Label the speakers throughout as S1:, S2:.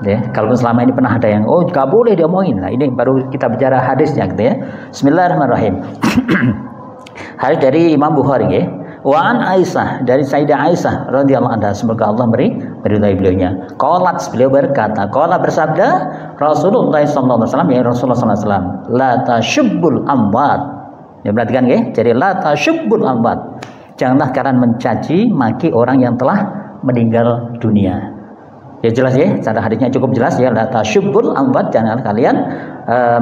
S1: Ya, kalau selama ini pernah ada yang nggak boleh diomongin. Nah, ini baru kita bicara hadisnya gitu ya. Bismillahirrahmanirrahim. Hadis dari Imam Bukhari ya. Wa an Aisyah, dari Sayyidah Aisyah radhiyallahu anha, semoga Allah meridai beliaunya. Qalat, beliau berkata, qala bersabda Rasulullah sallallahu alaihi wasallam, ya Rasulullah sallallahu alaihi wasallam, la tashubbul amwat. Ya, perhatikan ya. Jadi la tashubbul amwat. Janganlah kalian mencaci maki orang yang telah meninggal dunia. Ya jelas ya, cara hadisnya cukup jelas ya. La tashubbul amwat, jangan kalian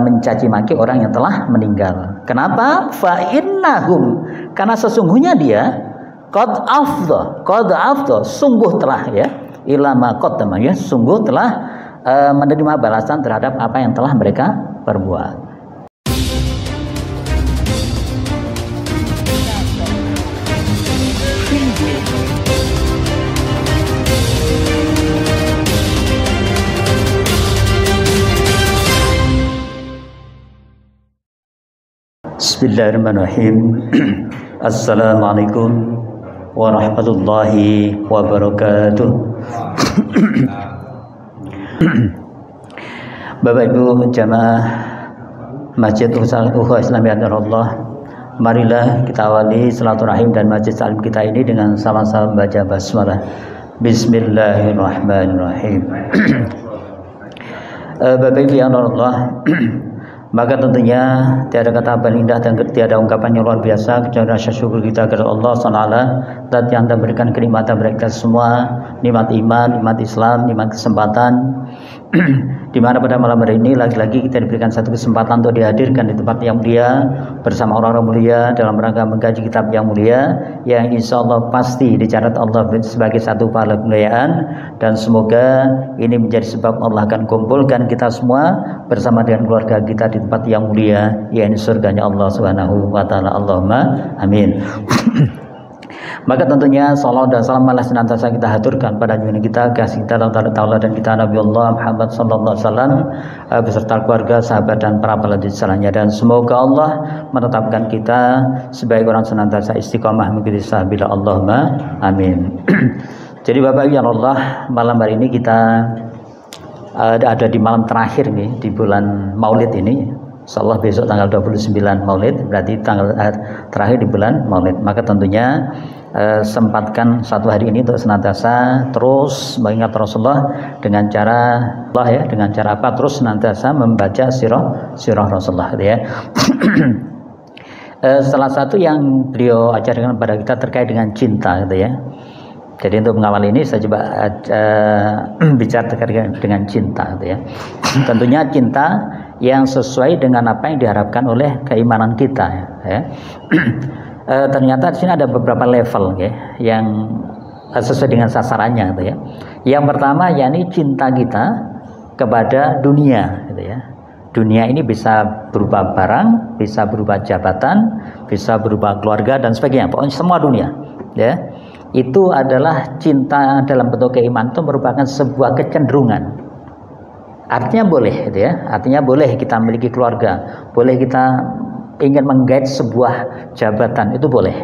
S1: mencaci maki orang yang telah meninggal. Kenapa? Fa innahum, karena sesungguhnya dia qad afdha, sungguh telah ya, ilama qaddama ya, sungguh telah menerima balasan terhadap apa yang telah mereka perbuat. Bismillahirrahmanirrahim. Assalamualaikum warahmatullahi wabarakatuh. Bapak Ibu jamaah Masjid Ukhuwah Islamiyah Allah, marilah kita awali silaturahim dan majlis salim kita ini dengan sama-sama membaca basmalah. Bismillahirrahmanirrahim. Bapak Ibu yang Allah, maka tentunya tiada kata paling indah dan tiada ungkapan yang luar biasa kecuali rasa syukur kita kepada Allah SWT, zat yang telah berikan kenikmatan bagi kita semua, nikmat iman, nikmat Islam, nikmat kesempatan. Di mana pada malam hari ini lagi-lagi kita diberikan satu kesempatan untuk dihadirkan di tempat yang mulia bersama orang-orang mulia dalam rangka mengkaji kitab yang mulia yang insya Allah pasti dicatat Allah sebagai satu pahala kemuliaan, dan semoga ini menjadi sebab Allah akan kumpulkan kita semua bersama dengan keluarga kita di tempat yang mulia, yakni surganya Allah Subhanahu wa taala. Allahumma amin. Maka tentunya salawat dan salam malah senantiasa kita haturkan pada junjungan kita, kasih kita Allah dan kita Nabi Allah Muhammad sallallahu alaihi wasallam beserta keluarga, sahabat dan para pelajar jalannya, dan semoga Allah menetapkan kita sebagai orang senantiasa istiqomah mengikuti sabila. Allahumma amin. Jadi Bapak Ibu Allah, malam hari ini kita ada di malam terakhir nih di bulan Maulid ini. Insyaallah besok tanggal 29 Maulid, berarti tanggal terakhir di bulan Maulid. Maka tentunya sempatkan satu hari ini untuk senantiasa terus mengingat Rasulullah dengan cara dengan cara apa? Terus senantiasa membaca sirah Rasulullah gitu ya. Salah satu yang beliau ajarkan kepada kita terkait dengan cinta gitu ya. Jadi untuk mengawal ini saya coba bicara terkait dengan cinta gitu ya. Tentunya cinta yang sesuai dengan apa yang diharapkan oleh keimanan kita ya. Ternyata di sini ada beberapa level ya yang sesuai dengan sasarannya gitu ya. Yang pertama yakni cinta kita kepada dunia gitu ya. Dunia ini bisa berupa barang, bisa berupa jabatan, bisa berupa keluarga dan sebagainya. Pokoknya semua dunia ya. Itu adalah cinta dalam bentuk keimanan, itu merupakan sebuah kecenderungan. Artinya boleh gitu ya. Artinya boleh kita memiliki keluarga, boleh kita ingin menggait sebuah jabatan, itu boleh.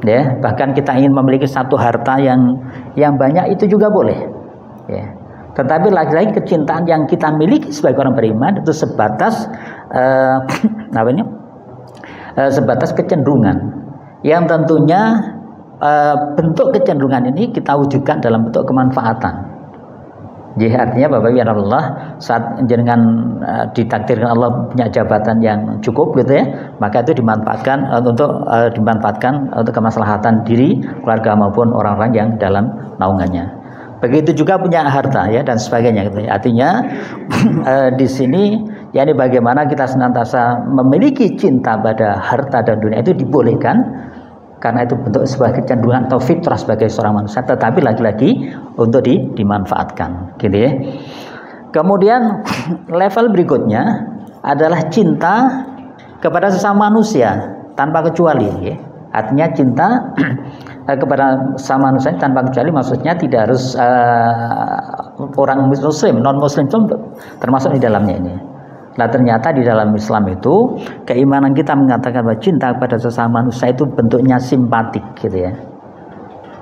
S1: Ya, bahkan kita ingin memiliki satu harta yang banyak, itu juga boleh. Ya. Tetapi lagi-lagi kecintaan yang kita miliki sebagai orang beriman itu sebatas sebatas kecenderungan. Yang tentunya bentuk kecenderungan ini kita wujudkan dalam bentuk kemanfaatan. Jadi artinya Bapak Ibu Allah, saat jenengan ditakdirkan Allah punya jabatan yang cukup gitu ya, maka itu dimanfaatkan untuk kemaslahatan diri, keluarga maupun orang-orang yang dalam naungannya. Begitu juga punya harta ya dan sebagainya gitu ya. Artinya di sini yakni bagaimana kita senantiasa memiliki cinta pada harta dan dunia itu dibolehkan, karena itu bentuk sebuah kecenderungan atau fitrah sebagai seorang manusia, tetapi lagi-lagi untuk dimanfaatkan gitu ya. Kemudian level berikutnya adalah cinta kepada sesama manusia tanpa kecuali ya. Artinya cinta kepada sesama manusia tanpa kecuali, maksudnya tidak harus orang muslim, non muslim termasuk di dalamnya ini. Nah ternyata di dalam Islam itu keimanan kita mengatakan bahwa cinta kepada sesama manusia itu bentuknya simpatik gitu ya.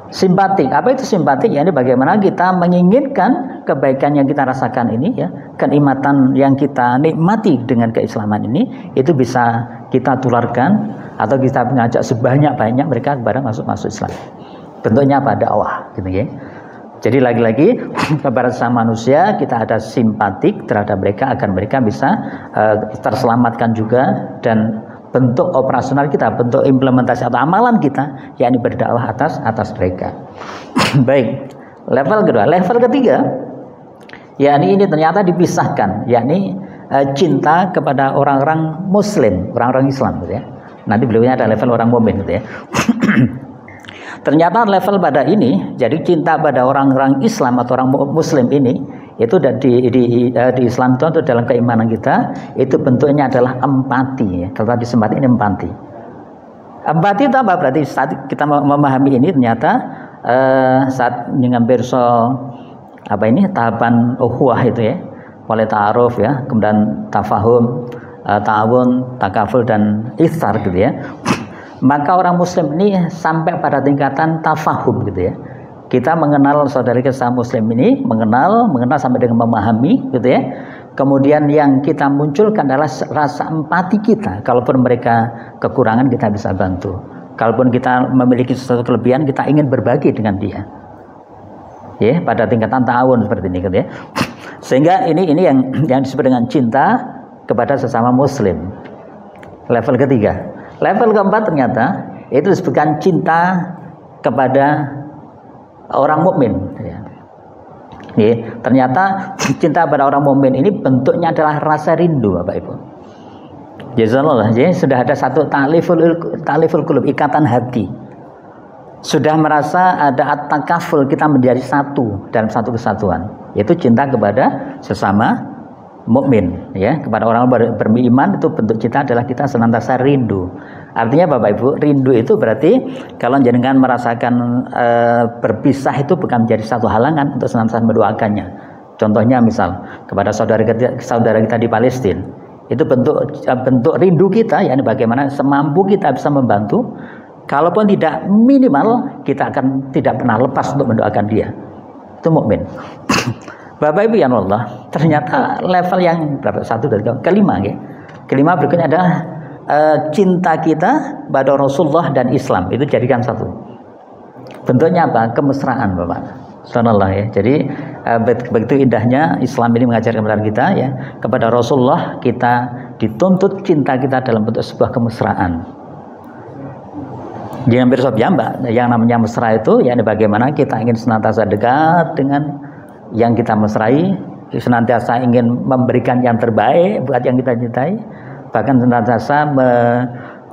S1: Simpatik, apa itu simpatik? Yani bagaimana kita menginginkan kebaikan yang kita rasakan ini ya, kenikmatan yang kita nikmati dengan keislaman ini, itu bisa kita tularkan atau kita mengajak sebanyak-banyak mereka kepada masuk Islam. Bentuknya apa? Dakwah, gitu ya. Jadi lagi-lagi kepada sesama manusia kita ada simpatik terhadap mereka agar mereka bisa terselamatkan juga, dan bentuk operasional kita, bentuk implementasi atau amalan kita, yakni berdakwah atas mereka. Baik, level kedua, level ketiga, yakni ini ternyata dipisahkan, yakni cinta kepada orang-orang Muslim, orang-orang Islam, gitu ya. Nanti beliaunya ada level orang mukmin, gitu ya. Ternyata level pada ini, jadi cinta pada orang-orang Islam atau orang Muslim ini, itu di Islam itu atau dalam keimanan kita, itu bentuknya adalah empati. Ya. Kalau tadi sempat ini empati. Empati itu apa? Berarti saat kita memahami ini ternyata saat mengambil tahapan ukhuwah itu ya, mulai ta'aruf ya, kemudian tafahum, ta'awun, takaful dan itsar gitu ya. Maka orang Muslim ini sampai pada tingkatan tafahum gitu ya. Kita mengenal saudara kita Muslim ini, mengenal sampai dengan memahami gitu ya. Kemudian yang kita munculkan adalah rasa empati kita. Kalaupun mereka kekurangan kita bisa bantu. Kalaupun kita memiliki sesuatu kelebihan kita ingin berbagi dengan dia. Ya, pada tingkatan ta'awun seperti ini gitu ya. Sehingga ini yang disebut dengan cinta kepada sesama Muslim. Level ketiga. Level keempat ternyata itu disebutkan cinta kepada orang mukmin. Ya, ternyata cinta pada orang mukmin ini bentuknya adalah rasa rindu, Bapak Ibu. Jazakallah. Jadi sudah ada satu ta'liful qulub, ikatan hati. Sudah merasa ada at-takaful, kita menjadi satu dalam satu kesatuan. Yaitu cinta kepada sesama mukmin, ya, kepada orang beriman. Itu bentuk cinta adalah kita senantiasa rindu. Artinya Bapak Ibu, rindu itu berarti kalau jenengan merasakan berpisah itu bukan menjadi satu halangan untuk senantiasa mendoakannya. Contohnya misal kepada saudara kita di Palestina, itu bentuk rindu kita, yakni bagaimana semampu kita bisa membantu. Kalaupun tidak minimal, kita akan tidak pernah lepas untuk mendoakan dia. Itu mukmin. Bapak Ibu yang Allah, ternyata level yang berapa? Satu dari kelima, ya. Kelima berikutnya adalah cinta kita pada Rasulullah dan Islam. Itu jadikan satu. Bentuknya apa? Kemesraan, Bapak. Subhanallah ya. Jadi begitu indahnya Islam ini mengajarkan kepada kita ya, kepada Rasulullah kita dituntut cinta kita dalam bentuk sebuah kemesraan. Jangan bersob ya, Mbak. Yang namanya mesra itu yakni bagaimana kita ingin senantiasa dekat dengan yang kita mesrai, senantiasa ingin memberikan yang terbaik buat yang kita cintai, bahkan senantiasa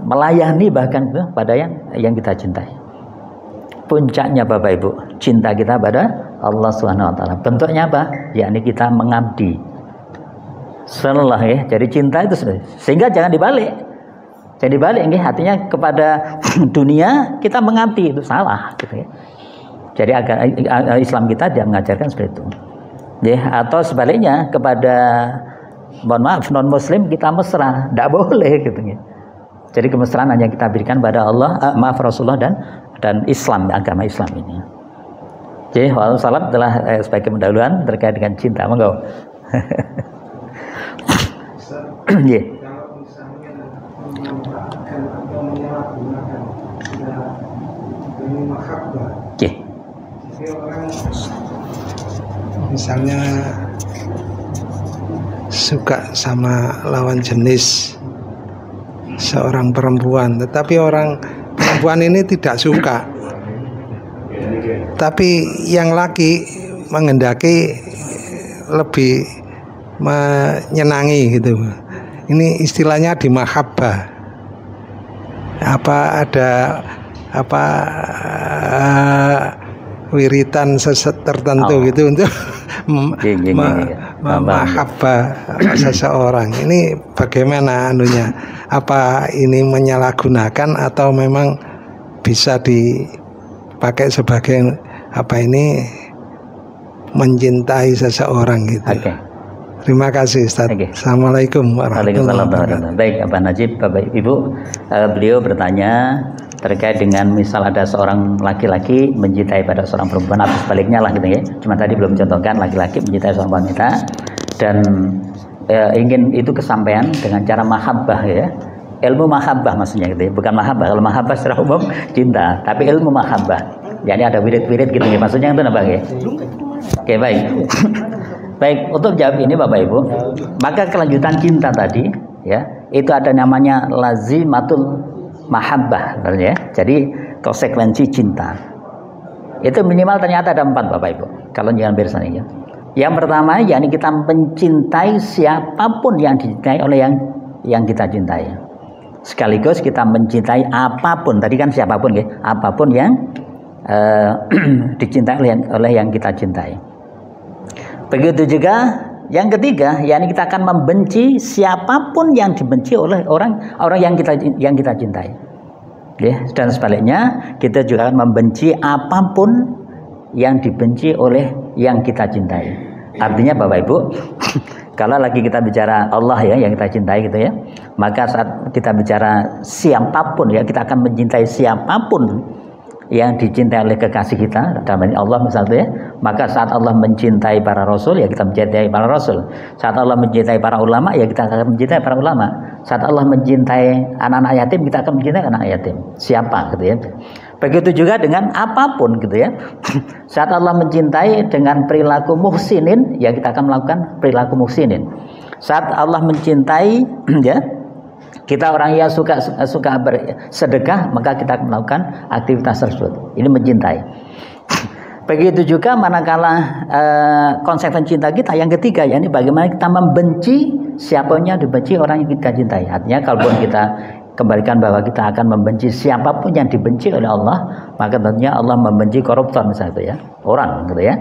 S1: melayani bahkan pada yang kita cintai. Puncaknya Bapak Ibu, cinta kita pada Allah Subhanahu wa taala. Bentuknya apa? Yakni kita mengabdi. Sallallahu ya. Jadi cinta itu sehingga jangan dibalik. Jangan dibalik nggih, artinya kepada dunia kita mengabdi, itu salah gitu ya. Jadi Islam kita dia mengajarkan seperti itu. Ya, atau sebaliknya kepada non muslim kita mesra, tidak boleh gitu ya. Jadi kemesraan hanya kita berikan pada Allah, Rasulullah dan Islam, agama Islam ini. Jadi salam telah sebagai pendahuluan terkait dengan cinta. Monggo. Ya.
S2: Misalnya suka sama lawan jenis seorang perempuan, tetapi orang perempuan ini tidak suka, tapi yang laki menghendaki lebih menyenangi gitu. Ini istilahnya di mahabbah. Apa ada wiritan tertentu gitu untuk mahabbah seseorang. Ini bagaimana anunya? Apa ini menyalahgunakan atau memang bisa dipakai sebagai mencintai seseorang gitu?
S1: Okay.
S2: Terima kasih Ustaz. Okay. Assalamualaikum warahmatullahi wabarakatuh.
S1: Baik, Abah Najib, Bapak Ibu, beliau bertanya terkait dengan misal ada seorang laki-laki mencintai pada seorang perempuan atau sebaliknya lah gitu ya. Cuma tadi belum contohkan laki-laki mencintai seorang wanita dan ingin itu kesampaian dengan cara mahabbah ya. Ilmu mahabbah maksudnya gitu ya. Bukan mahabbah. Kalau mahabbah secara umum cinta, tapi ilmu mahabbah. Jadi ada wirid-wirid gitu ya. Maksudnya itu apa ya? Oke, baik. Baik, untuk jawab ini Bapak Ibu, maka kelanjutan cinta tadi ya, itu ada namanya lazimatul mahabbah ya. Jadi konsekuensi cinta. Itu minimal ternyata ada 4 Bapak Ibu. Kalau jangan bersama ya. Yang pertama yakni kita mencintai siapapun yang dicintai oleh yang kita cintai. Sekaligus kita mencintai apapun, tadi kan siapapun ya, apapun yang dicintai oleh yang kita cintai. Begitu juga yang ketiga, yakni kita akan membenci siapapun yang dibenci oleh orang yang kita cintai. Ya, dan sebaliknya kita juga akan membenci apapun yang dibenci oleh yang kita cintai. Artinya Bapak Ibu, kalau lagi kita bicara Allah ya yang kita cintai gitu ya, maka saat kita bicara siapapun ya, kita akan mencintai siapapun yang dicintai oleh kekasih kita, dalam ini Allah misalnya ya, maka saat Allah mencintai para rasul ya kita mencintai para rasul. Saat Allah mencintai para ulama ya kita akan mencintai para ulama. Saat Allah mencintai anak-anak yatim kita akan mencintai anak yatim. Siapa gitu ya. Begitu juga dengan apapun gitu ya. Saat Allah mencintai dengan perilaku muhsinin ya kita akan melakukan perilaku muhsinin. Saat Allah mencintai ya kita orang yang suka bersedekah, maka kita akan melakukan aktivitas tersebut. Ini mencintai. Begitu juga manakala konsekuensi cinta kita yang ketiga, yakni bagaimana kita membenci siapanya dibenci orang yang kita cintai. Artinya kalaupun kita kembalikan bahwa kita akan membenci siapapun yang dibenci oleh Allah, maka tentunya Allah membenci koruptor misalnya ya, orang gitu ya.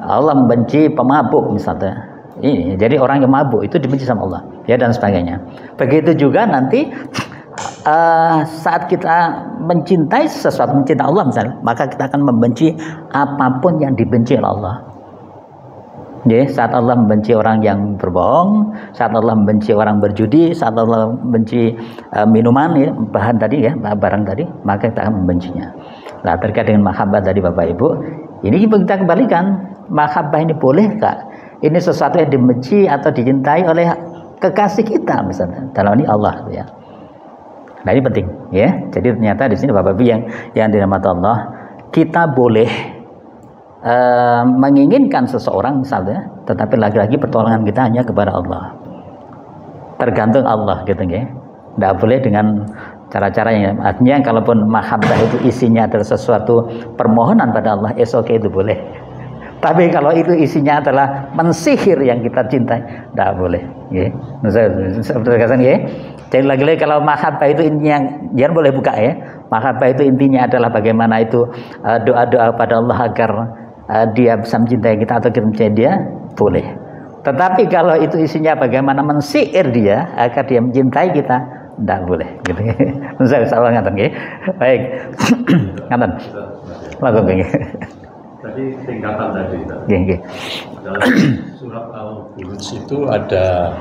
S1: Allah membenci pemabuk misalnya. Ini jadi orang yang mabuk itu dibenci sama Allah ya dan sebagainya. Begitu juga nanti saat kita mencintai sesuatu, mencintai Allah misalnya, maka kita akan membenci apapun yang dibenci oleh Allah. Ya, saat Allah membenci orang yang berbohong, saat Allah membenci orang berjudi, saat Allah membenci minuman ya, bahan tadi ya, barang tadi, maka kita akan membencinya. Nah, terkait dengan mahabbah tadi Bapak Ibu, ini kita kembalikan, mahabbah ini boleh Kak? Ini sesuatu yang dibenci atau dicintai oleh kekasih kita misalnya. Dalam ini Allah ya. Nah, ini penting ya. Jadi ternyata di sini Bapak Ibu yang dirahmati Allah, kita boleh menginginkan seseorang misalnya, tetapi lagi-lagi pertolongan kita hanya kepada Allah. Tergantung Allah gitu ya. Tidak boleh dengan cara-cara yang artinya kalaupun mahabbah itu isinya adalah sesuatu permohonan pada Allah, okay, itu boleh. Tapi kalau itu isinya adalah mensihir yang kita cintai, tidak boleh. Ya. Jadi lagi-lagi kalau mahabbah itu intinya, jangan boleh buka ya. Mahabbah itu intinya adalah bagaimana itu doa-doa pada Allah agar dia bisa mencintai kita atau kita mencintai dia, boleh. Tetapi kalau itu isinya bagaimana mensihir dia agar dia mencintai kita, tidak boleh. Gitu. Salah ngaten ya. Baik, ngaten. Lakukan.
S3: Tadi tingkatan tadi. Dalam surat Al-Buruj itu ada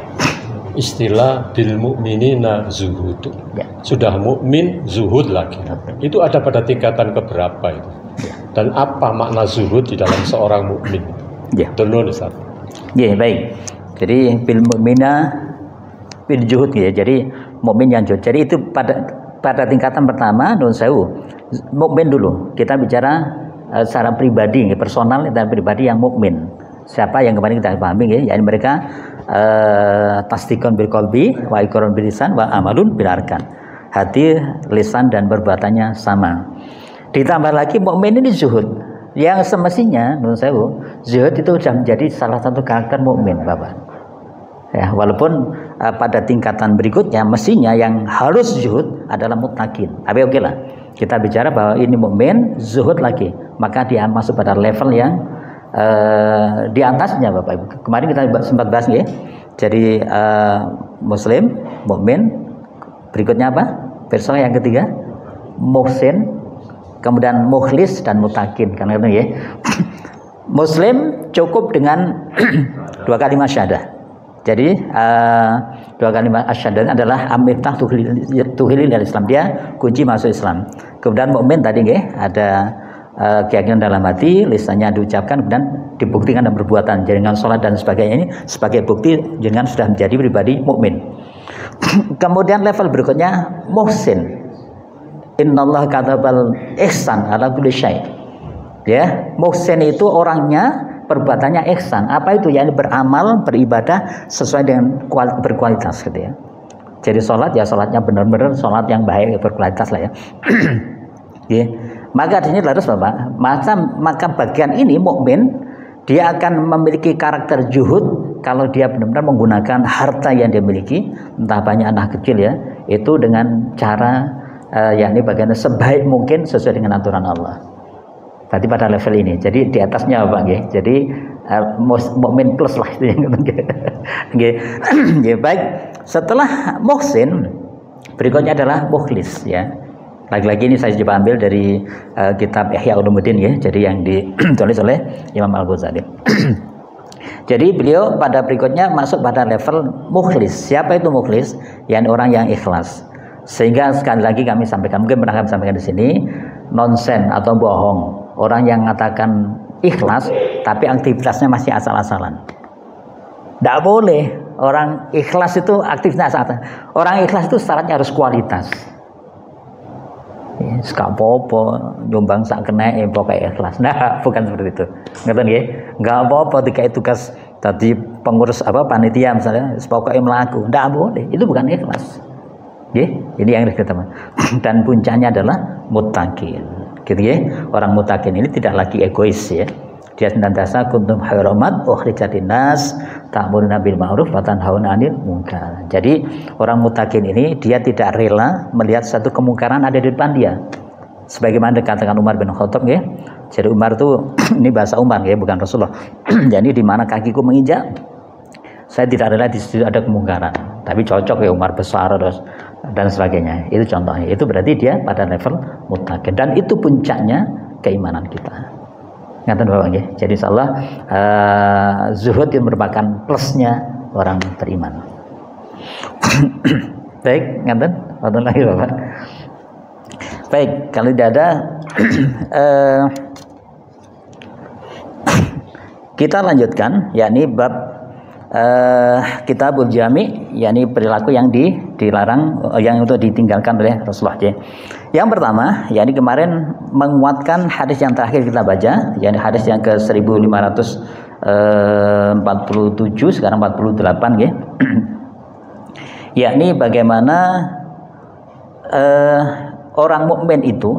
S3: istilah bil mu'minina zuhud. Ya. Sudah mukmin zuhud lagi. Itu ada pada tingkatan keberapa itu? Ya. Dan apa makna zuhud di dalam seorang mukmin? Ya. Betul Ustaz.
S1: Ya, baik. Jadi bil mu'mina bil zuhud ya. Jadi mukmin yang zuhud. Jadi itu pada tingkatan pertama nun sewu. Mukmin dulu. Kita bicara secara pribadi, personal dan pribadi yang mukmin. Siapa yang kemarin kita pahami ya, yakni mereka tasdikon bil qalbi wa iqrarun bil lisan wa amalun bil arkan. Hati, lisan dan perbuatannya sama. Ditambah lagi mukmin ini zuhud. Yang semestinya menurut saya zuhud itu sudah menjadi salah satu karakter mukmin, Bapak. Ya, walaupun pada tingkatan berikutnya mestinya yang harus zuhud adalah muttaqin. Tapi oke lah. Kita bicara bahwa ini mukmin zuhud lagi, maka dia masuk pada level yang di atasnya Bapak Ibu. Kemarin kita sempat bahas ya. Jadi muslim, mukmin, berikutnya apa? Persona yang ketiga, muhsin, kemudian mukhlis dan mutakin. Karena itu ya. Muslim cukup dengan 2 kalimat syahadah. Jadi dua kalimat asyhadu adalah amiftah tuhilil Islam, dia kunci masuk Islam. Kemudian mukmin tadi nggih ada keyakinan dalam hati, lisannya diucapkan, kemudian dibuktikan dalam perbuatan. Dengan sholat dan sebagainya ini sebagai bukti dengan sudah menjadi pribadi mukmin. Kemudian level berikutnya muhsin. Innallaha katabal ihsan ala kulli syai'. Ya, muhsin itu orangnya perbuatannya ihsan. Apa itu? Yani beramal, beribadah sesuai dengan berkualitas gitu ya. Jadi sholat ya sholatnya benar-benar sholat yang baik, berkualitas lah ya. Ya. Maka di sini harus Bapak, maka bagian ini mukmin dia akan memiliki karakter juhud kalau dia benar-benar menggunakan harta yang dia miliki, entah banyak anak kecil ya, itu dengan cara yakni bagian sebaik mungkin sesuai dengan aturan Allah. Tadi pada level ini, jadi di atasnya Pak nggih. Jadi mukmin plus lah itu yang nggih. Nggih, baik. Setelah muhsin, berikutnya adalah mukhlis ya. Lagi-lagi ini saya coba ambil dari kitab Ihya Ulumuddin ya. Jadi yang ditulis oleh Imam Al-Ghazali. Jadi beliau pada berikutnya masuk pada level mukhlis. Siapa itu mukhlis? Yang orang yang ikhlas. Sehingga sekali lagi kami sampaikan, mungkin pernah kami sampaikan di sini, nonsen atau bohong. Orang yang mengatakan ikhlas tapi aktivitasnya masih asal-asalan. Tidak boleh. Orang ikhlas itu aktivitasnya asal-asalan. Orang ikhlas itu syaratnya harus kualitas. Gak apa-apa nyumbang sak kene pokoknya ikhlas. Nah, bukan seperti itu. Ngerti nggih? Enggak apa-apa dikai tugas tadi pengurus panitia misalnya, pokoknya melaku. Enggak boleh. Itu bukan ikhlas. Nggih, ini yang kita. Dan puncaknya adalah muttaqin. Gitu ya. Orang muttaqin ini tidak lagi egois ya. Dia senantiasa kuntum khairal ummah ukhrijat linnas ta'muruna bil ma'ruf wa tanhauna 'anil munkar. Jadi orang muttaqin ini dia tidak rela melihat satu kemungkaran ada di depan dia. Sebagaimana dikatakan Umar bin Khattab ya. Jadi Umar itu ini bahasa Umar ya, bukan Rasulullah. Jadi di mana kakiku menginjak, saya tidak rela di situ ada kemungkaran. Tapi cocok ya Umar besar terus dan sebagainya. Itu contohnya. Itu berarti dia pada level muttaqin dan itu puncaknya keimanan kita. Ngaten Bapak nggih. Jadi insyaallah zuhud yang merupakan plusnya orang beriman. Baik, ngaten. Wonten lagi Bapak. Baik, kalau tidak ada kita lanjutkan yakni bab Kitabul Jami, yakni perilaku yang dilarang yang untuk ditinggalkan oleh Rasulullah. Yang pertama, yakni kemarin menguatkan hadis yang terakhir kita baca, yakni hadis yang ke 1547 sekarang 48 ya. Yakni bagaimana orang mukmin itu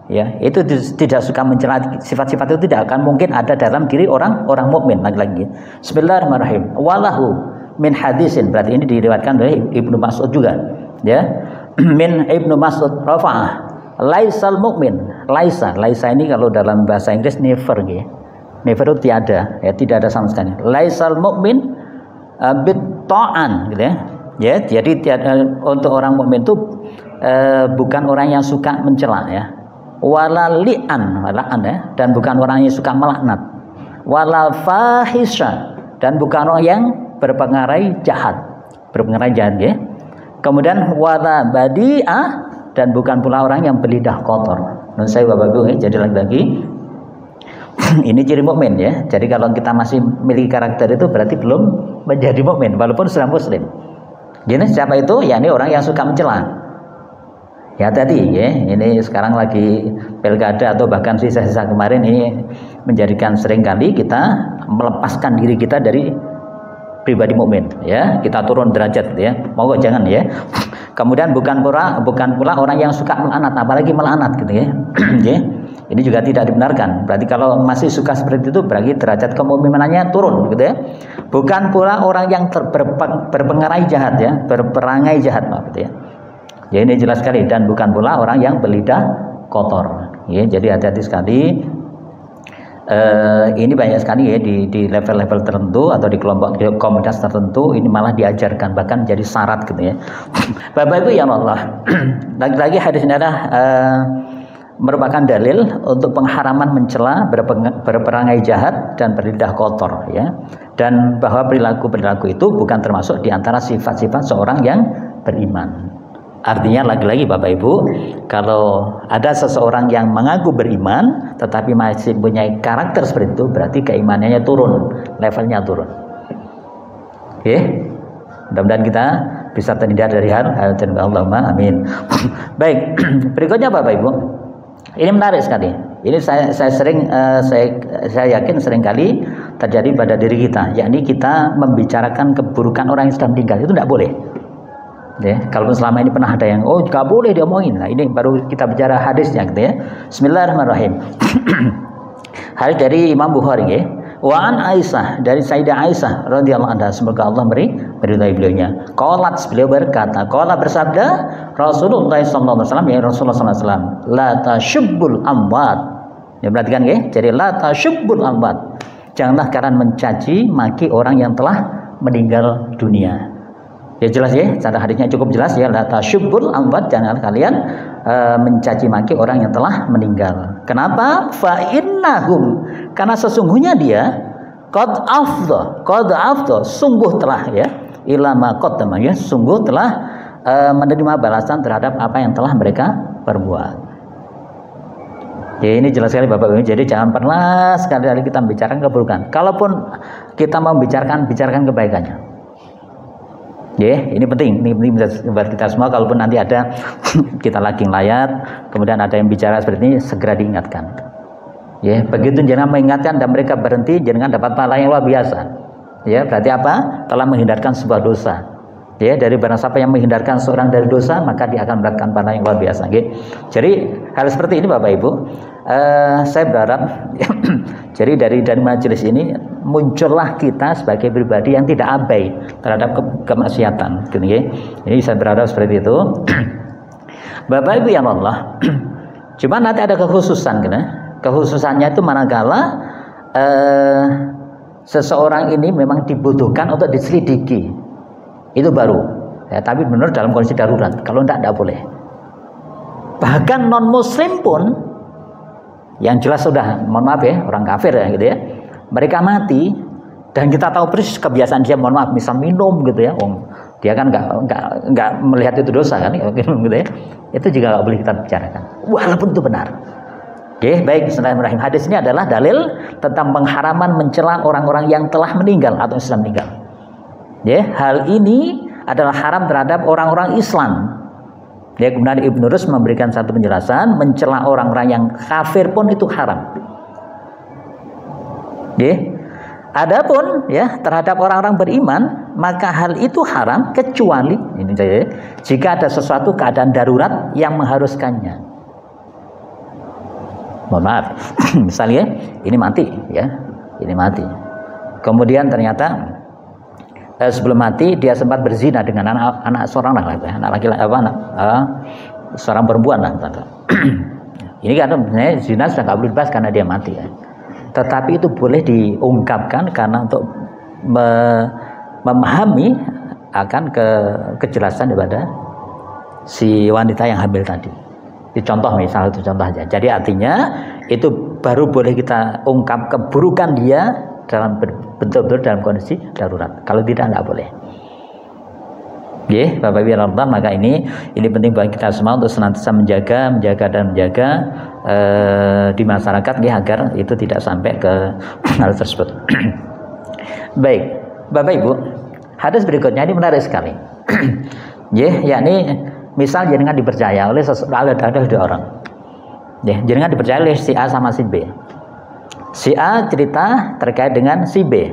S1: ya, itu tidak suka mencela, sifat-sifat itu tidak akan mungkin ada dalam diri orang mukmin lagi-lagi. Bismillahirrahmanirrahim. Walahu min hadisin, berarti ini diriwayatkan oleh Ibnu Mas'ud juga ya. Min Ibnu Mas'ud rafa'ah laisal mukmin. Laisa ini kalau dalam bahasa Inggris never ya. Never itu tiada ya, tidak ada sama sekali. Laisal mukmin bit ta'an gitu ya. Ya, jadi untuk orang mukmin itu bukan orang yang suka mencela ya. Wala li'an ya, dan bukan orang yang suka melaknat. Wala fahisha, dan bukan orang yang berpengaruh jahat ya. Kemudian wala badi'ah, dan bukan pula orang yang berlidah kotor. Menurut saya Bapak Ibu ya, jadi lagi ini ciri mukmin ya. Jadi kalau kita masih memiliki karakter itu berarti belum menjadi mukmin walaupun sudah muslim. Jadi siapa itu? Ya ini orang yang suka mencela. Ya tadi ya, ini sekarang lagi pilkada atau bahkan sisa-sisa kemarin ini menjadikan seringkali kita melepaskan diri kita dari pribadi mukmin ya, kita turun derajat ya, mau jangan ya. Kemudian bukan pula orang yang suka melaknat, apalagi melaknat gitu ya. Ya. Ini juga tidak dibenarkan. Berarti kalau masih suka seperti itu berarti derajat kemukminannya turun gitu ya. Bukan pula orang yang berpengaruh jahat ya, berperangai jahat gitu ya. Ya ini jelas sekali, dan bukan pula orang yang berlidah kotor. Ya, jadi hati-hati sekali. Ini banyak sekali ya di level-level tertentu atau di kelompok komunitas tertentu ini malah diajarkan, bahkan jadi syarat gitu ya. Bapak Ibu ya Allah. Lagi-lagi hadis ini adalah merupakan dalil untuk pengharaman mencela, berperangai jahat dan berlidah kotor, ya. Dan bahwa perilaku itu bukan termasuk di antara sifat-sifat seorang yang beriman. Artinya lagi-lagi Bapak Ibu, kalau ada seseorang yang mengaku beriman tetapi masih punya karakter seperti itu, berarti keimanannya turun, levelnya turun. Oke? Mudah-mudahan kita bisa terhindar dari hal Allahumma amin. Baik, berikutnya Bapak Ibu. Ini menarik sekali. Ini saya yakin sering kali terjadi pada diri kita, yakni kita membicarakan keburukan orang yang sudah meninggal. Itu tidak boleh. Ya, kalau selama ini pernah ada yang nggak boleh diomongin. Nah, ini baru kita bicara hadisnya gitu ya. Bismillahirrahmanirrahim. Hadis dari Imam Bukhari ya. Wa an Aisyah, dari Sayyidah Aisyah radhiyallahu anha, semoga Allah meridai beliaunya. Qalat, beliau berkata, qala bersabda Rasulullah sallallahu alaihi wasallam, ya Rasulullah sallallahu alaihi wasallam, la tashubbul amwat. Ya, perhatikan ya. Jadi la tashubbul amwat. Janganlah kalian mencaci maki orang yang telah meninggal dunia. Ya jelas ya, cara hadisnya cukup jelas ya. La tashubbul amwat, janganlah kalian mencaci maki orang yang telah meninggal. Kenapa? Fa innahum, karena sesungguhnya dia qad afdha, sungguh telah ya, ilama qaddama ya, sungguh telah menerima balasan terhadap apa yang telah mereka perbuat. Ya, ini jelas sekali Bapak Ibu. Jadi jangan pernah sekali-kali kita membicarakan keburukan. Kalaupun kita mau bicarakan kebaikannya. Ya, ini penting buat kita semua. Kalaupun nanti ada kita lagi layat, kemudian ada yang bicara seperti ini, segera diingatkan. Ya, begitu jangan mengingatkan dan mereka berhenti, jangan dapat pahala yang luar biasa. Ya, berarti apa? Telah menghindarkan sebuah dosa. Ya, dari barang siapa yang menghindarkan seorang dari dosa, maka dia akan mendapatkan pahala yang luar biasa. Okay? Jadi hal seperti ini Bapak Ibu, saya berharap jadi dari majelis ini muncullah kita sebagai pribadi yang tidak abai terhadap kemaksiatan. Gitu, ya? Ini saya berharap seperti itu. Bapak Ibu yang Allah, cuma nanti ada kekhususan, gitu. Kekhususannya itu manakala seseorang ini memang dibutuhkan untuk diselidiki. Itu baru ya, tapi benar dalam kondisi darurat. Kalau tidak boleh. Bahkan non muslim pun yang jelas sudah, mohon maaf ya, orang kafir ya gitu ya, mereka mati dan kita tahu persis kebiasaan dia, mohon maaf, misal minum gitu ya, dia kan nggak melihat itu dosa kan gitu ya, itu juga nggak boleh kita bicarakan walaupun itu benar. Oke, baik. Bismillahirrahmanirrahim. Hadis ini adalah dalil tentang pengharaman mencela orang-orang yang telah meninggal atau sudah meninggal. Ya, hal ini adalah haram terhadap orang-orang Islam. Ya, kemudian Ibnu Rus memberikan satu penjelasan, mencela orang-orang yang kafir pun itu haram. Ya. Adapun ya terhadap orang-orang beriman, maka hal itu haram kecuali ini saya, jika ada sesuatu keadaan darurat yang mengharuskannya. Mohon maaf, misalnya ini mati ya, ini mati. Kemudian ternyata sebelum mati dia sempat berzina dengan anak seorang laki-laki, anak laki-laki seorang perempuan lah. Ini kan sebenarnya zina sudah nggak boleh dibahas karena dia mati ya. Tetapi itu boleh diungkapkan karena untuk memahami akan kejelasan daripada si wanita yang hamil tadi. Itu contoh, misal itu contoh aja. Jadi artinya itu baru boleh kita ungkap keburukan dia dalam betul-betul dalam kondisi darurat. Kalau tidak, nggak boleh. Oke, Bapak Ibu Allah, maka ini penting bagi kita semua untuk senantiasa menjaga di masyarakat ya, agar itu tidak sampai ke hal tersebut. Baik, Bapak Ibu, hadis berikutnya ini menarik sekali. Ya, yakni misal jenengan dipercaya oleh ada dua orang. Ya, jenengan dipercaya oleh si A sama si B. Si A cerita terkait dengan si B.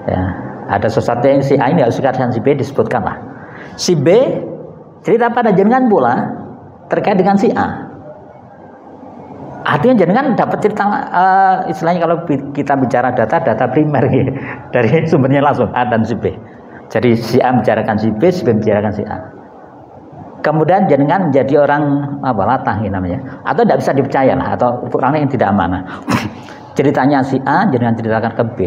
S1: Ya, ada sesuatu yang si A ini nggak suka dengan si B, disebutkanlah. Si B cerita pada jenengan pula terkait dengan si A. Artinya jenengan dapat cerita, istilahnya kalau kita bicara data primer ya, dari sumbernya langsung A dan si B. Jadi si A bicarakan si B, si B bicarakan si A. Kemudian jenengan menjadi orang latah gitu namanya, atau tidak bisa dipercaya lah, atau orang yang tidak amanah. Ceritanya si A jenengan ceritakan ke B,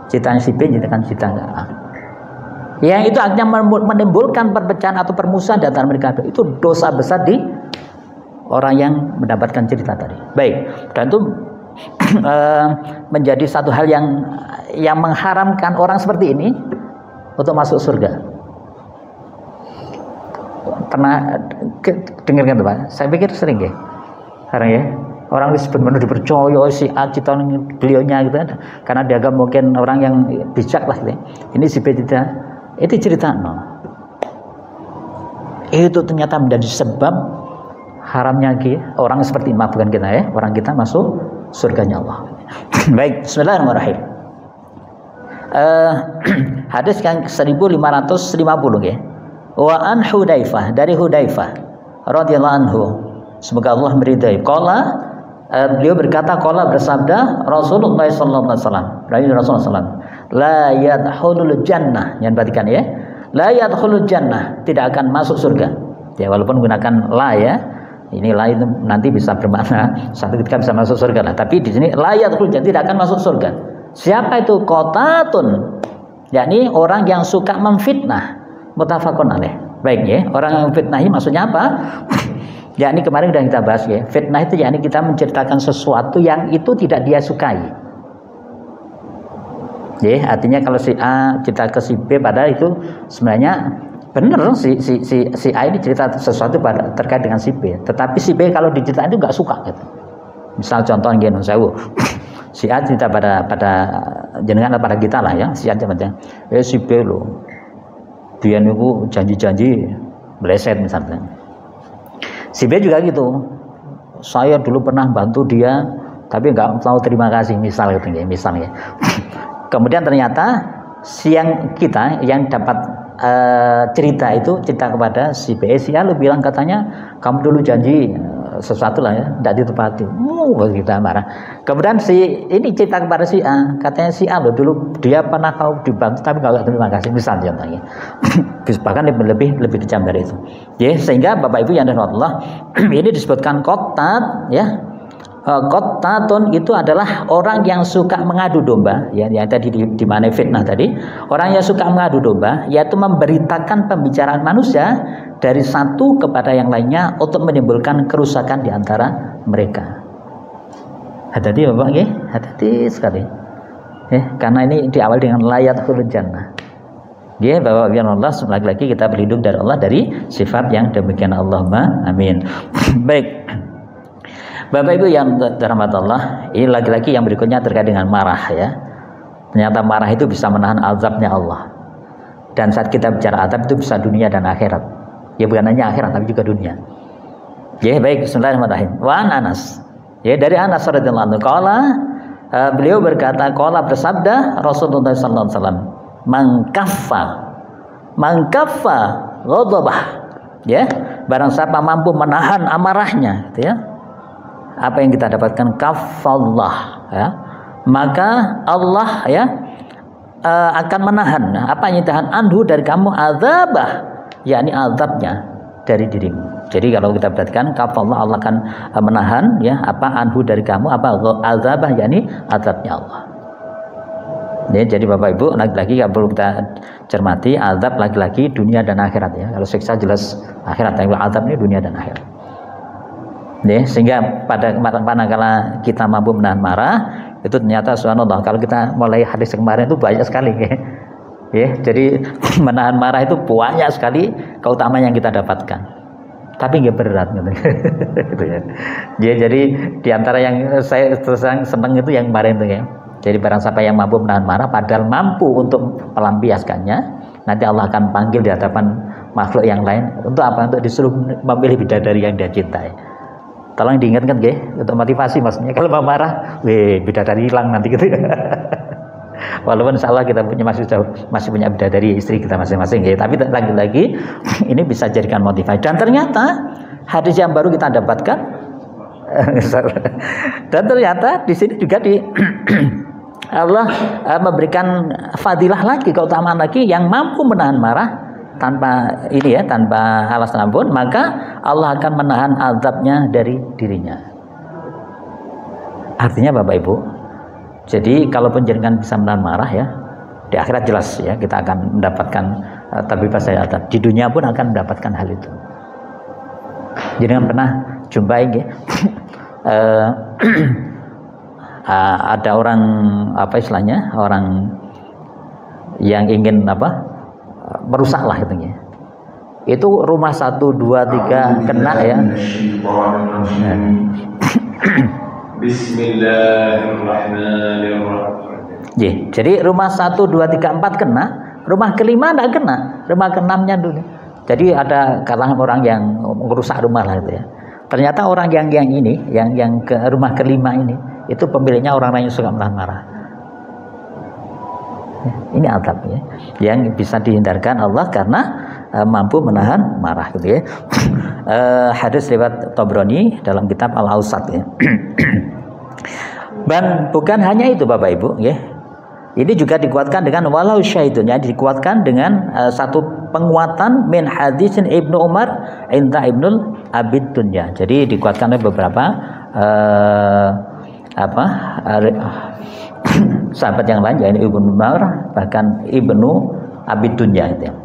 S1: ceritanya si B jenengan ceritakan ke A. Yang itu akhirnya menimbulkan perpecahan atau permusuhan di antara mereka. Itu dosa besar di orang yang mendapatkan cerita tadi. Baik, dan itu menjadi satu hal yang mengharamkan orang seperti ini untuk masuk surga. Pernah dengarkan tuh Pak? Saya pikir sering ya, sekarang ya. Orang disebut benar dipercaya si A cita beliaunya gitu kan, karena dianggap mungkin orang yang bijak lah gitu. Ini si B tidak, itu cerita no. Itu ternyata menjadi sebab haramnya orang seperti bukan kita ya, orang kita masuk surganya Allah. Baik, bismillahirrahmanirrahim. Hadis yang 1550 ya. Wa an Hudzaifah, dari Hudzaifah radhiyallahu anhu, semoga Allah meridai. Beliau berkata, qala bersabda Rasulullah sallallahu alaihi wasallam, Rasulullah sallallahu la yadkhulul jannah, yang perhatikan ya, la yadkhulul jannah, tidak akan masuk surga. Ya, walaupun menggunakan la ya, ini la itu nanti bisa bermakna satu ketika bisa masuk surga lah, tapi di sini la yadkhulul jannah, tidak akan masuk surga. Siapa itu? Qatatun, yakni orang yang suka memfitnah. Muttafaqun alaih. Baik ya, orang yang fitnah ini maksudnya apa? Yakni kemarin sudah kita bahas ya, fitnah itu yakni kita menceritakan sesuatu yang itu tidak dia sukai. Ya, artinya kalau si A cerita ke si B, padahal itu sebenarnya benar si A ini cerita sesuatu terkait dengan si B, tetapi si B kalau diceritain itu nggak suka gitu. Misal contoh gini, si A cerita pada jenengan atau pada kita lah ya, si A cerita, si B loh, dia niku janji-janji meleset misalnya. Si B juga gitu, saya dulu pernah bantu dia tapi nggak tahu terima kasih misalnya. Kemudian ternyata kita yang dapat cerita itu cerita kepada si B, si A lu bilang katanya kamu dulu janji sesuatu lah ya, tidak ditepati. Kita marah. Kemudian si ini cerita kepada si A, katanya si A lo dulu dia pernah kau dibantu tapi nggak terima kasih, misalnya contohnya. Bahkan lebih kejam dari itu. Ya, sehingga Bapak Ibu yang dirahmati Allah, ini disebutkan qatat ya. Qattatun itu adalah orang yang suka mengadu domba ya, yang tadi di mana fitnah tadi, orang yang suka mengadu domba yaitu memberitakan pembicaraan manusia dari satu kepada yang lainnya untuk menimbulkan kerusakan di antara mereka. Hati-hati Bapak ya, hati-hati sekali ya, karena ini diawali dengan layat khulul jannah ya. Bapak biar Allah, lagi-lagi kita berlindung dari Allah dari sifat yang demikian, Allahumma amin. Baik Bapak Ibu yang dirahmati Allah, ini lagi-lagi yang berikutnya terkait dengan marah ya. Ternyata marah itu bisa menahan azabnya Allah. Dan saat kita bicara azab itu bisa dunia dan akhirat. Ya bukan hanya akhirat tapi juga dunia. Ya baik, bismillahirrahmanirrahim. Wa Anas. Ya dari Anas radhiyallahu anhu qala, beliau berkata, qala bersabda Rasulullah sallallahu alaihi wasallam, man kaffa ghadabah. Ya, barang siapa mampu menahan amarahnya gitu ya. Apa yang kita dapatkan kafallah ya, maka Allah ya akan menahan apa yang ditahan anhu dari kamu azabah, yakni azabnya dari dirimu. Jadi kalau kita perhatikan kafallah, Allah akan menahan ya apa anhu dari kamu apa azabah, yakni azabnya Allah. Ya, jadi Bapak Ibu lagi-lagi yang perlu kita cermati, azab lagi-lagi dunia dan akhirat ya. Kalau siksa jelas akhirat, tapi azab ini dunia dan akhirat. Ya, sehingga pada manakala kita mampu menahan marah itu ternyata subhanallah, kalau kita mulai hadis kemarin itu banyak sekali ya. Ya, jadi menahan marah itu banyak sekali keutamaan yang kita dapatkan. Tapi nggak berat gitu. Gitu ya. Ya, jadi diantara yang saya senang itu yang kemarin itu ya. Jadi barang siapa yang mampu menahan marah padahal mampu untuk melampiaskannya, nanti Allah akan panggil di hadapan makhluk yang lain untuk apa? Untuk disuruh memilih bidadari yang dia cintai. Tolong diingatkan ya, untuk motivasi maksudnya. Kalau mau marah, bidadari hilang nanti gitu. Walaupun insya Allah kita masih punya bidadari istri kita masing-masing ya. Tapi lagi-lagi ini bisa jadikan motivasi. Dan ternyata hadis yang baru kita dapatkan, dan ternyata di sini juga Allah memberikan fadilah lagi, keutamaan lagi, yang mampu menahan marah tanpa ini ya, tanpa alasan ampun, maka Allah akan menahan azabnya dari dirinya. Artinya Bapak Ibu, jadi kalaupun jenengan bisa menahan marah ya, di akhirat jelas ya kita akan mendapatkan terbebas dari azab. Di dunia pun akan mendapatkan hal itu. Jenengan pernah jumpai nggih. Ada orang apa istilahnya, orang yang ingin merusak lah gitu ya. Itu rumah 1, 2, 3 kena ya. Bismillahirrahmanirrahim. Jadi rumah 1, 2, 3, 4 kena, rumah kelima tidak kena, rumah keenamnya dulu. Jadi ada kalangan orang yang merusak rumah lah itu ya. Ternyata orang yang ini, yang ke rumah kelima ini, itu pemiliknya orang-orang yang suka menahan marah. Ini azab ya, yang bisa dihindarkan Allah karena mampu menahan marah gitu ya. Hadis riwayat Tabrani dalam kitab Al-Awsat ya. Dan bukan hanya itu Bapak Ibu ya. Ini juga dikuatkan dengan walau syaitun, ya, dikuatkan dengan satu penguatan min hadisin Ibnu Umar inta Ibnul Abid Dunya. Jadi dikuatkan oleh beberapa sahabat yang lain, yaitu Ibnu Umar, bahkan Ibnu Abid Dunya itu ya.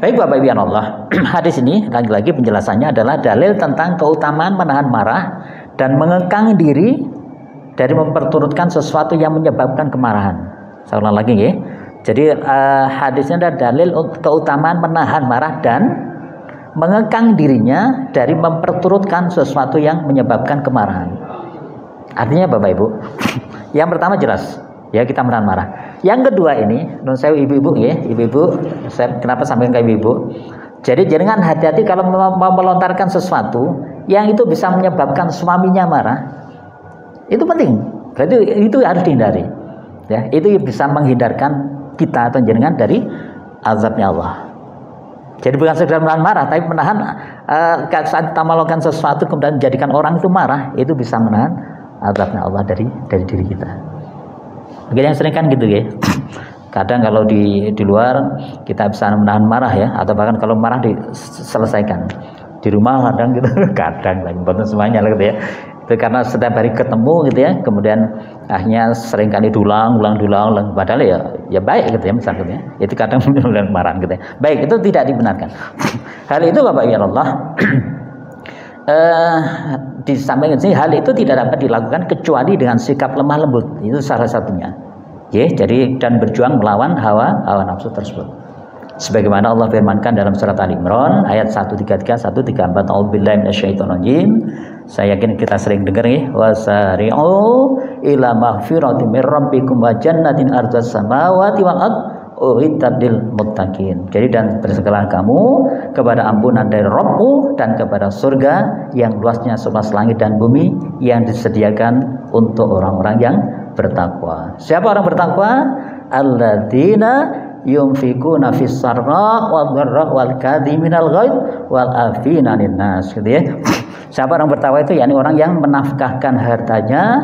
S1: Baik Bapak Ibu Allah, hadis ini lagi-lagi penjelasannya adalah dalil tentang keutamaan menahan marah dan mengekang diri dari memperturutkan sesuatu yang menyebabkan kemarahan. Saya ulang lagi ya. Jadi hadisnya adalah dalil keutamaan menahan marah dan mengekang dirinya dari memperturutkan sesuatu yang menyebabkan kemarahan. Artinya Bapak Ibu, yang pertama jelas ya, kita menahan marah. Yang kedua ini, saya ibu-ibu ya, ibu-ibu, saya kenapa sampaikan ke ibu-ibu? Jadi jangan hati-hati kalau mau melontarkan sesuatu yang itu bisa menyebabkan suaminya marah. Itu penting. Berarti itu harus dihindari. Ya, itu bisa menghindarkan kita atau jenengan dari azabnya Allah. Jadi bukan sekedar menahan marah, tapi menahan saat kita melakukan sesuatu kemudian menjadikan orang itu marah, itu bisa menahan azabnya Allah dari diri kita. Mungkin yang sering kan gitu ya. Kadang kalau di luar kita bisa menahan marah ya, atau bahkan kalau marah diselesaikan. Di rumah kadang gitu, kadang lagi betul semuanya gitu ya. Itu karena setiap hari ketemu gitu ya, kemudian akhirnya sering kali diulang, padahal ya baik gitu ya misalnya, itu kadang menimbulkan kemarahan gitu ya. Baik, itu tidak dibenarkan. Hal itu Bapak ya Allah, di samping ini hal itu tidak dapat dilakukan kecuali dengan sikap lemah lembut, itu salah satunya. Ya, jadi dan berjuang melawan hawa nafsu tersebut. Sebagaimana Allah firmankan dalam surat Ali Imran ayat 133 134, A'udzubillahi minasyaitonirrajim. Saya yakin kita sering dengar ya, wasari'u ila maghfiratin mir rabbikum wa jannatin ardhas samawati wal ard uiddat lil muttaqin. Jadi dan bersegeralah kamu kepada ampunan dari Rabbmu dan kepada surga yang luasnya seluas langit dan bumi yang disediakan untuk orang-orang yang bertakwa. Siapa orang bertakwa? Alladzina yunfikuna fis sarra wal dharra wal kadhiminal ghaidh wal afina 'anil nas, gitu ya. Siapa orang bertakwa itu? yakni orang yang menafkahkan hartanya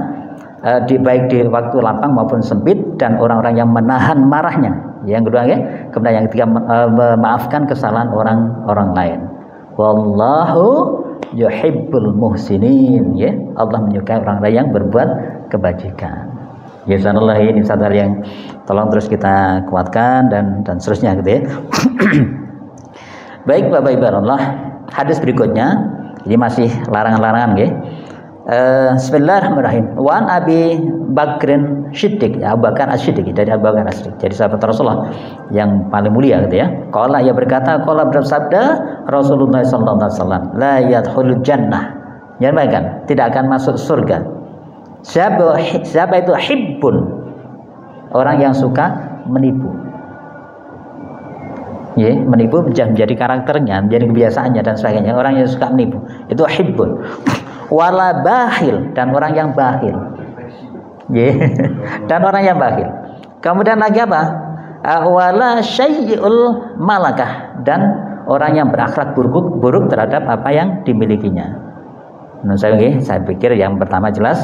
S1: baik di waktu lapang maupun sempit, dan orang-orang yang menahan marahnya. Yang kedua ya, kemudian yang ketiga memaafkan kesalahan orang lain. Wallahu yuhibbul muhsinin, ya. Allah menyukai orang-orang yang berbuat kebajikan. Ya insyaallah ini satu hal yang tolong terus kita kuatkan dan seterusnya gitu ya. Baik Bapak Ibu Allah, hadis berikutnya ini masih larangan-larangan ya. Bismillahirrahmanirrahim. Wan Abi Bakrin Siddiq, ya, Abu Bakar As-Siddiq, dari Abu Bakar As-Siddiq, jadi sahabat Rasulullah yang paling mulia gitu ya. Qala, ia berkata, qala bersabda Rasulullah sallallahu alaihi wasallam, la yadkhulul jannah. Nyampaikan, tidak akan masuk surga. Siapa itu hibbun? Orang yang suka menipu. Ya, menipu menjadi karakternya, menjadi kebiasaannya dan sebagainya. Orang yang suka menipu itu hibbun. Wala bakhil, dan orang yang bakhil. Ya, dan orang yang bakhil. Kemudian lagi apa? Wala syai'ul malakah, dan orang yang berakhlak buruk terhadap apa yang dimilikinya. Menurut saya pikir yang pertama jelas,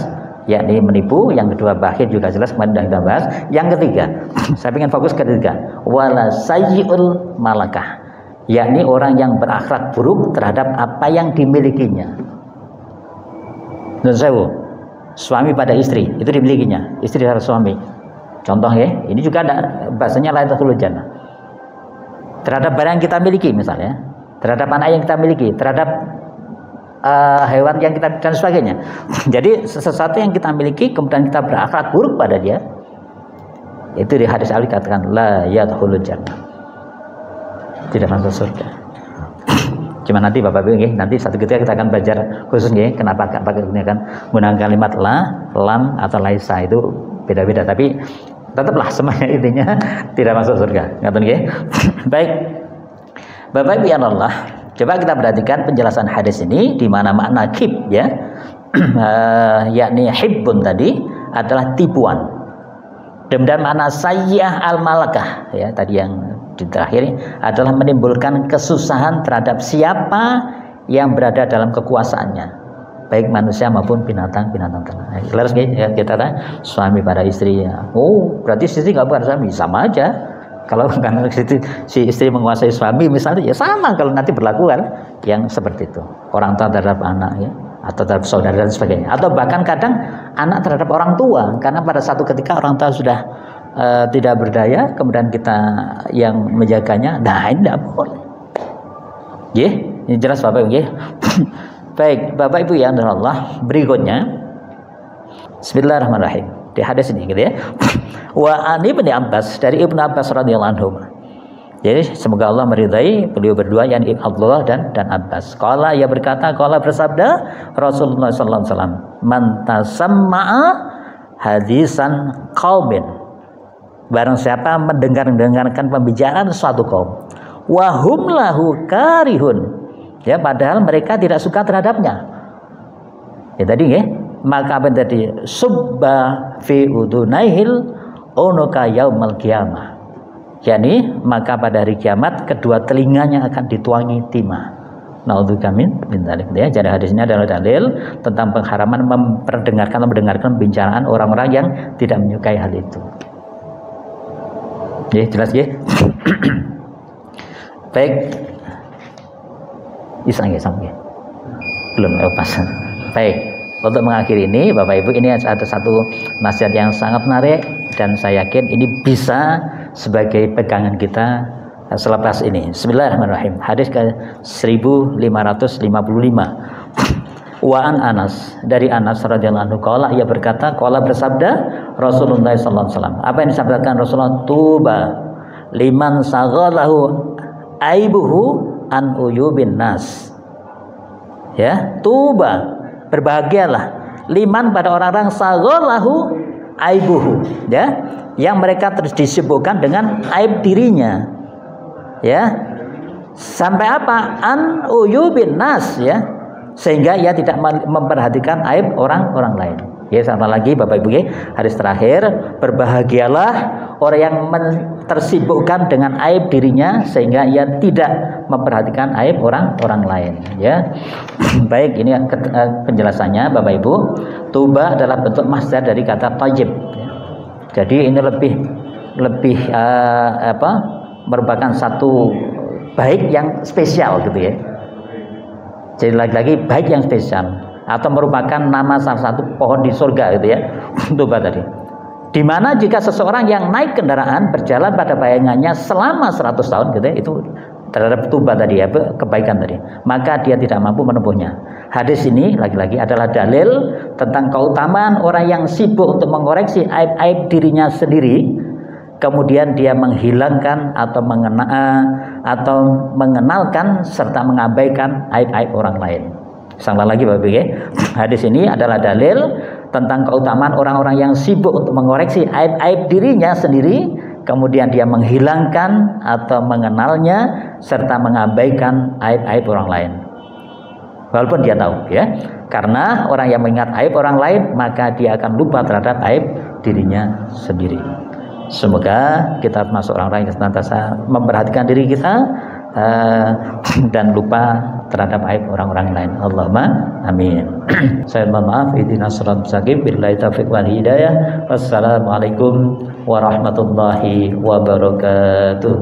S1: yakni menipu, yang kedua bakhil juga jelas, kemudian kita bahas. Yang ketiga, saya ingin fokus ke ketiga, wala sayyi'ul malakah, yakni orang yang berakhlak buruk terhadap apa yang dimilikinya. Menurut suami pada istri itu dimilikinya, istri terhadap suami. Contoh ya, ini juga ada bahasanya la yadkhulul jannah. Terhadap barang yang kita miliki misalnya, terhadap anak yang kita miliki, terhadap hewan yang kita dan sebagainya. Jadi sesuatu yang kita miliki kemudian kita berakhlak buruk pada dia, itu di hadis Ali katakan la yadkhulul jannah, tidak masuk surga. Cuma nanti Bapak Ibu nanti satu ketika kita akan belajar khusus kenapa pakai menggunakan kalimat la, lam atau laisa, itu beda-beda, tapi tetaplah semuanya intinya tidak masuk surga. Ngaten nggih. Baik. Bapak Ibu ya Allah, coba kita perhatikan penjelasan hadis ini di mana makna kib ya. Yakni hibbun tadi adalah tipuan. Dan makna sayyah al-malakah ya tadi yang di terakhir adalah menimbulkan kesusahan terhadap siapa yang berada dalam kekuasaannya, baik manusia maupun binatang-binatang ternak. Jelas ya, kita suami pada istri ya. Oh, berarti istri nggak bukan suami, sama aja. Kalau karena si istri menguasai suami misalnya ya sama kalau nanti berlaku kan yang seperti itu. Orang tua terhadap anak ya, atau terhadap saudara dan sebagainya. Atau bahkan kadang anak terhadap orang tua, karena pada satu ketika orang tua sudah tidak berdaya, kemudian kita yang menjaganya, nah ini tidak boleh. Ini jelas Bapak Ibu. Baik, Bapak Ibu yang dirahmati Allah, berikutnya Bismillahirrahmanirrahim. Di hadis ini gitu ya. Wa ani bin Abbas, dari Ibnu Abbas radhiyallahu anhu. Jadi semoga Allah meridai beliau berdua, yakni Abdullah dan Abbas. Qala, ia berkata, qala bersabda Rasulullah sallallahu alaihi wasallam, man tasamma'a hadisan qaumin, barang siapa mendengarkan pembicaraan suatu kaum, wahum lahu karihun, ya padahal mereka tidak suka terhadapnya. Ya tadi ya, maka apa tadi? Subba fi udunaihil unuka yaumal qiyamah. yakni maka pada hari kiamat kedua telinganya akan dituangi timah. Naudzubillah min dzalik. Ya, jadi hadis ini adalah dalil tentang pengharaman mendengarkan pembicaraan orang-orang yang tidak menyukai hal itu. Ya, jelas ya. Baik. Isang ya, belum pas. Baik. Untuk mengakhiri ini, Bapak Ibu, ini ada satu nasihat yang sangat menarik dan saya yakin ini bisa sebagai pegangan kita selepas ini. Bismillahirrahmanirrahim. Hadis ke 1555. Wa an Anas, dari Anas radhiyallahu anhu qala, ia berkata, qala bersabda Rasulullah sallallahu alaihi wasallam. Apa yang disabdakan Rasulullah? Tuba liman saghalahu aibuhu an uyubin nas. Ya, tuba, berbahagialah liman pada orang-orang saghalahu aibuhu, ya, yang mereka terus disibukkan dengan aib dirinya. Ya, sampai apa? An uyubin nas, ya, sehingga ia tidak memperhatikan aib orang lain. Ya, sama lagi Bapak Ibu, ya, hadis terakhir, berbahagialah orang yang tersibukkan dengan aib dirinya sehingga ia tidak memperhatikan aib orang lain. Ya, baik, ini penjelasannya Bapak Ibu. Tuba adalah bentuk masdar dari kata tayyib. Ya. Jadi ini lebih merupakan satu baik yang spesial gitu ya. Jadi lagi-lagi baik yang spesial atau merupakan nama salah satu pohon di surga gitu ya. Tuba tadi. Di mana jika seseorang yang naik kendaraan berjalan pada bayangannya selama 100 tahun gitu ya, itu terhadap tuba tadi ya, kebaikan tadi, maka dia tidak mampu menempuhnya. Hadis ini lagi-lagi adalah dalil tentang keutamaan orang yang sibuk untuk mengoreksi aib-aib dirinya sendiri, kemudian dia menghilangkan atau mengenalkan serta mengabaikan aib-aib orang lain. Sama lagi Bapak Ibu, hadis ini adalah dalil tentang keutamaan orang-orang yang sibuk untuk mengoreksi aib-aib dirinya sendiri, kemudian dia menghilangkan atau mengenalnya serta mengabaikan aib-aib orang lain. Walaupun dia tahu, ya, karena orang yang mengingat aib orang lain maka dia akan lupa terhadap aib dirinya sendiri. Semoga kita masuk orang-orang yang senantiasa memperhatikan diri kita dan lupa terhadap aib orang-orang lain. Allahumma amin. Saya mohon maaf, ihdinas shiratal mustaqim, billahi taufiq wal hidayah. Wassalamualaikum warahmatullahi wabarakatuh.